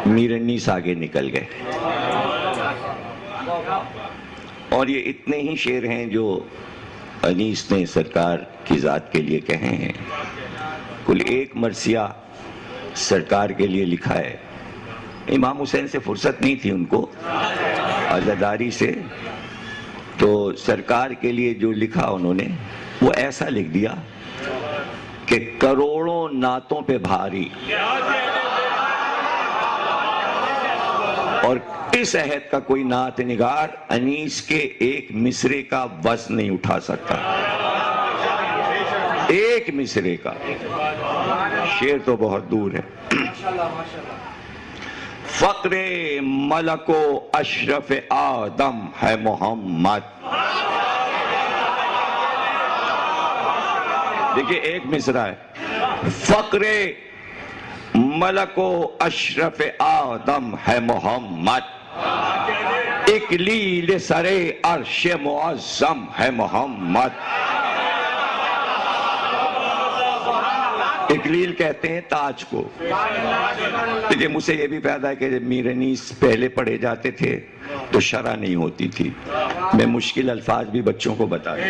میر انیس آگے نکل گئے، اور یہ اتنے ہی شعر ہیں جو انیس نے سرکار کی ذات کے لیے کہے ہیں. کل ایک مرثیہ سرکار کے لیے لکھا ہے. امام حسین سے فرصت نہیں تھی ان کو عزاداری سے، تو سرکار کے لیے جو لکھا انہوں نے وہ ایسا لکھ دیا کہ کروڑوں نعتوں پہ بھاری، اور اس عہد کا کوئی نعت نگار انیس کے ایک مصرے کا وزن نہیں اٹھا سکتا. ایک مصرے کا. شعر تو بہت دور ہے. فقر ملک و اشرف آدم ہے محمد. دیکھیں ایک مصرع ہے. فقر ملک و اشرف آدم ہے محمد، اکلیل سر عرش معظم ہے محمد. اکلیل کہتے ہیں تاج کو. دیکھیں مجھ سے یہ بھی پیدا ہے کہ جب میر انیس پہلے پڑھے جاتے تھے تو شرح نہیں ہوتی تھی. میں مشکل الفاظ بھی بچوں کو بتا دوں.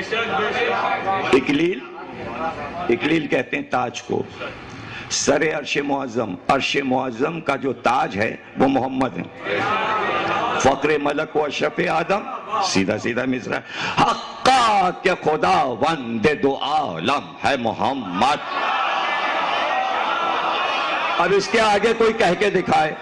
اکلیل کہتے ہیں تاج کو. سر عرش معظم، عرش معظم کا جو تاج ہے وہ محمد ہے. فقر ملک و اشرف آدم، سیدھا سیدھا مصرع. حقا کہ خدا وند دو عالم ہے محمد. اب اس کے آگے کوئی کہہ کے دکھائے.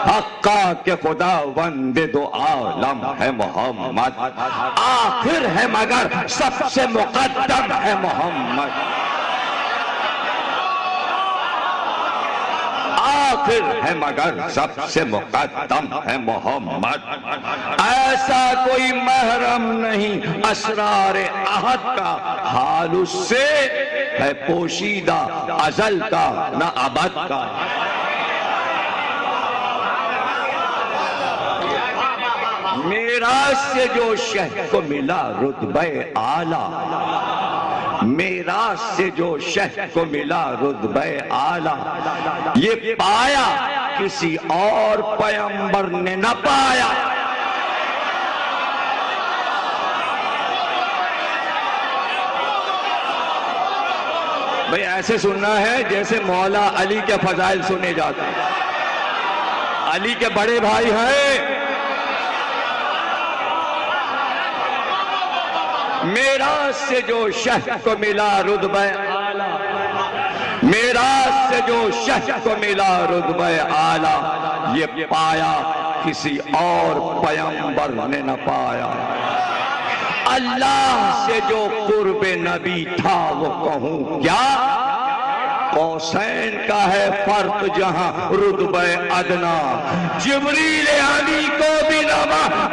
حقا کہ خدا وند دو عالم ہے محمد، آخر ہے مگر سب سے مقدم ہے محمد. آخر ہے مگر سب سے مقدم ہے محمد. ایسا کوئی محرم نہیں اسرار عہد کا، حال اس سے ہے پوشیدہ ازل کا نہ ابد کا. میراث سے جو شہ کو ملا رتبہ اعلیٰ، میراث سے جو شہ کو ملا رتبہ اعلیٰ، یہ پایا کسی اور پیغمبر نے نہ پایا. بھئی ایسے سننا ہے جیسے مولا علی کے فضائل سنے جاتے ہیں. علی کے بڑے بھائی ہیں. میراث سے جو شہ کو ملا رتبہ اعلیٰ، میراث سے جو شہ کو ملا رتبہ اعلیٰ، یہ پایا کسی اور پیغمبر نے نہ پایا. اللہ سے جو قرب نبی تھا وہ کہوں کیا، قوسین کا ہے فرق جہاں رتبہ ادنا. جبریل علی کو بھی نہ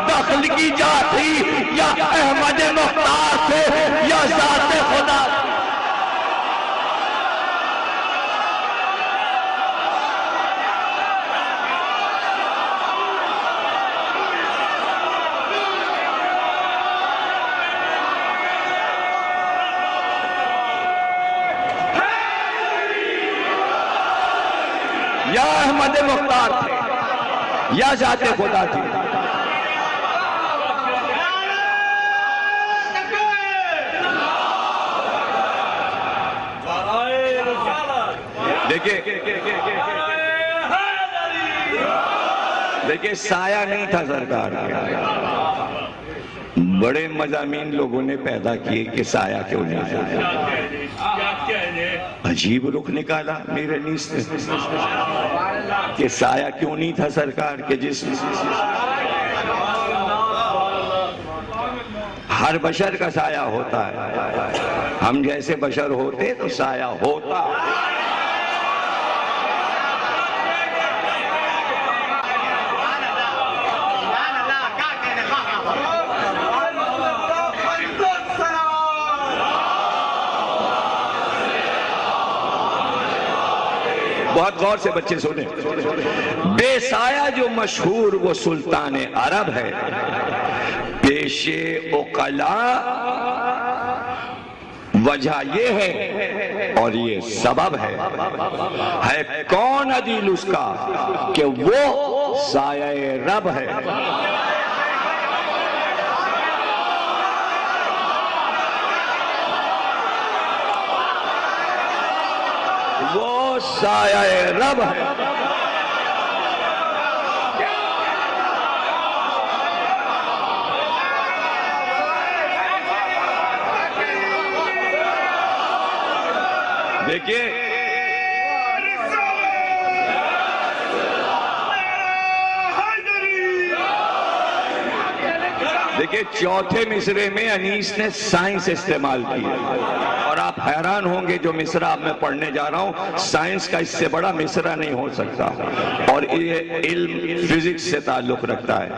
دخل کی جاتی، یا احمد مختار سے یا ذات خدا. یا احمد مختار تھے یا ذات خدا تھی. دیکھیں سایہ نہیں تھا سرکار کا. بڑے مضامین لوگوں نے پیدا کیے کہ سایہ کیوں نہیں تھا. عجیب رخ نکالا میر انیس نے کہ سایہ کیوں نہیں تھا سرکار کے جسم. ہر بشر کا سایہ ہوتا ہے. ہم جیسے بشر ہوتے تو سایہ ہوتا. بہت غور سے بچے سنیں. بے سایہ جو مشہور وہ سلطان عرب ہے، پیش عقلا وجہ یہ ہے اور یہ سبب ہے کون عدیل اس کا کہ وہ سایہ رب ہے. وہ سایہ رب ہے. دیکھیں چوتھے مصرے میں انیس نے سائنس استعمال کی اور آپ حیران ہوں گے جو مصرع اب میں پڑھنے جا رہا ہوں سائنس کا اس سے بڑا مصرع نہیں ہو سکتا اور یہ علم فزکس سے تعلق رکھتا ہے.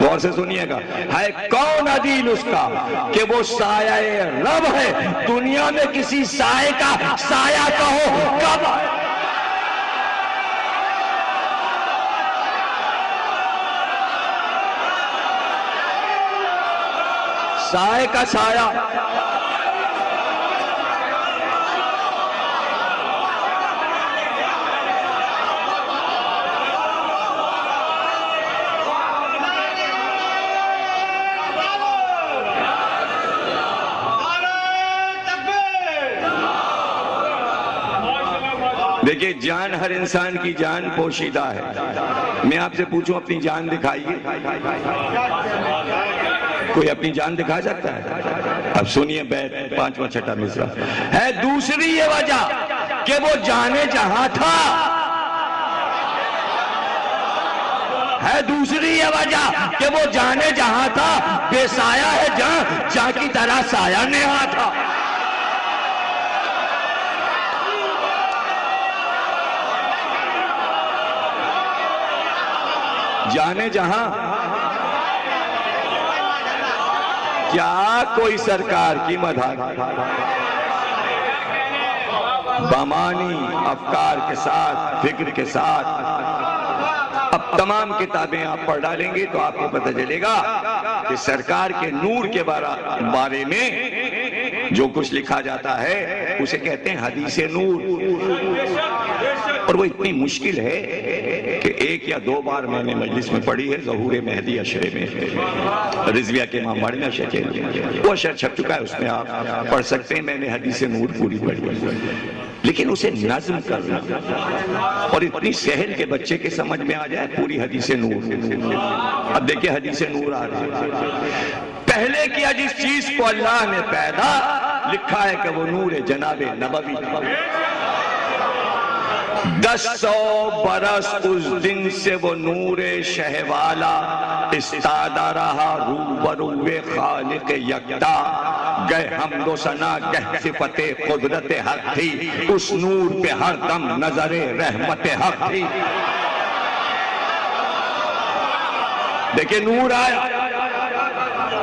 غور سے سنیے گا. ہے کون عدیل اس کا کہ وہ سایہ رب ہے. دنیا میں کسی سائے کا سایہ کہو کب سائے کا سایہ دیکھیں جان ہر انسان کی جان پوشیدہ ہے. میں آپ سے پوچھوں اپنی جان دکھائیے. کوئی اپنی جان دکھا سکتا ہے؟ اب سنیے بیت پانچواں چھٹا مصرع ہے. دوسری یہ وجہ کہ وہ جانے جہاں تھا. ہے دوسری یہ وجہ کہ وہ جانے جہاں تھا. بے سایہ ہے جہاں کی طرح سایہ نہاں تھا. جانے جہاں کیا کوئی سرکار کی مدح بامانی افکار کے ساتھ فکر کے ساتھ اب تمام کتابیں آپ پڑھ ڈالیں گے تو آپ کو پتہ چلے گا کہ سرکار کے نور کے بارے میں جو کچھ لکھا جاتا ہے اسے کہتے ہیں حدیث نور. اور وہ اتنی مشکل ہے کہ ایک یا دو بار میں نے مجلس میں پڑھی ہے. ظہور مہدی اشرے میں رضویہ کے امام باڑی میں اشر وہ اشر چھپ چکا ہے اس میں آپ پڑھ سکتے ہیں. میں نے حدیث نور پوری پڑھی لیکن اسے نظم کرنا اور اتنی سہل کے بچے کے سمجھ میں آ جائے پوری حدیث نور. اب دیکھیں حدیث نور آ رہی ہے. پہلے کیا جس چیز کو اللہ نے پیدا لکھا ہے کہ وہ نور جناب نبوی. 100 برس اس دن سے وہ نور شہوالا استادہ رہا روبرو خالق یکتا. گئے حمد و ثنا گہ صفت قدرت حق تھی اس نور پہ ہر دم نظر رحمت حق تھی. دیکھیں نور آیا.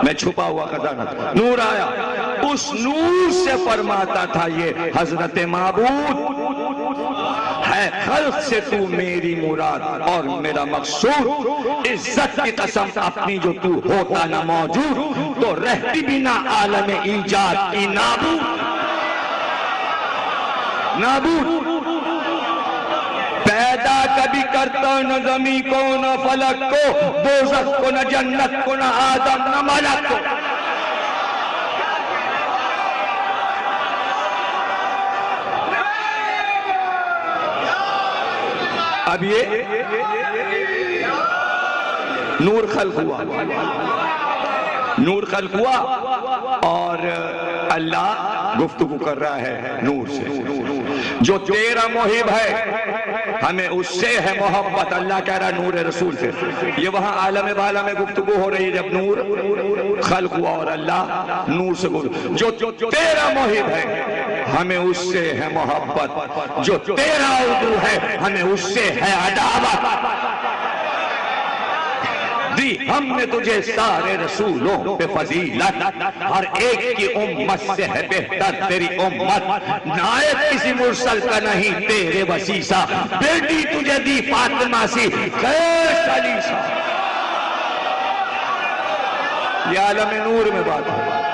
میں چھپا ہوا خزانہ تھا. نور آیا. اس نور سے فرماتا تھا یہ حضرت معبود ہے خلق سے تو میری مراد اور میرا مقصود. عزت کی قسم اپنی جو تو ہوتا نہ موجود تو رہتی بھی نہ عالم ایجاد کی نابود. پیدا کبھی کرتا نہ زمین کو نہ فلک کو دوزخ کو نہ جنت کو نہ آدم نہ ملک کو. اب یہ نور خلق ہوا اور اللہ گفتگو کر رہا ہے نور سے. جو تیرا محب ہے ہمیں اس سے ہے محبت. اللہ کہہ رہا ہے نور رسول سے. یہ وہاں عالم بالا میں گفتگو ہو رہی ہے جب نور خلق ہوا اور اللہ نور سے گفتگو. جو تیرا محب ہے ہمیں اس سے ہے محبت. جو تیرا عدو ہے ہمیں اس سے ہے عداوت. دی ہم نے تجھے سارے رسولوں پہ فضیلت. ہر ایک کی امت سے ہے بہتر تیری امت. نائب کسی مرسل کا نہیں تیرے وسیسہ. بیٹی تجھے دی فاطمہ سی غیر سلیسہ. یہ عالم نور میں بات ہے.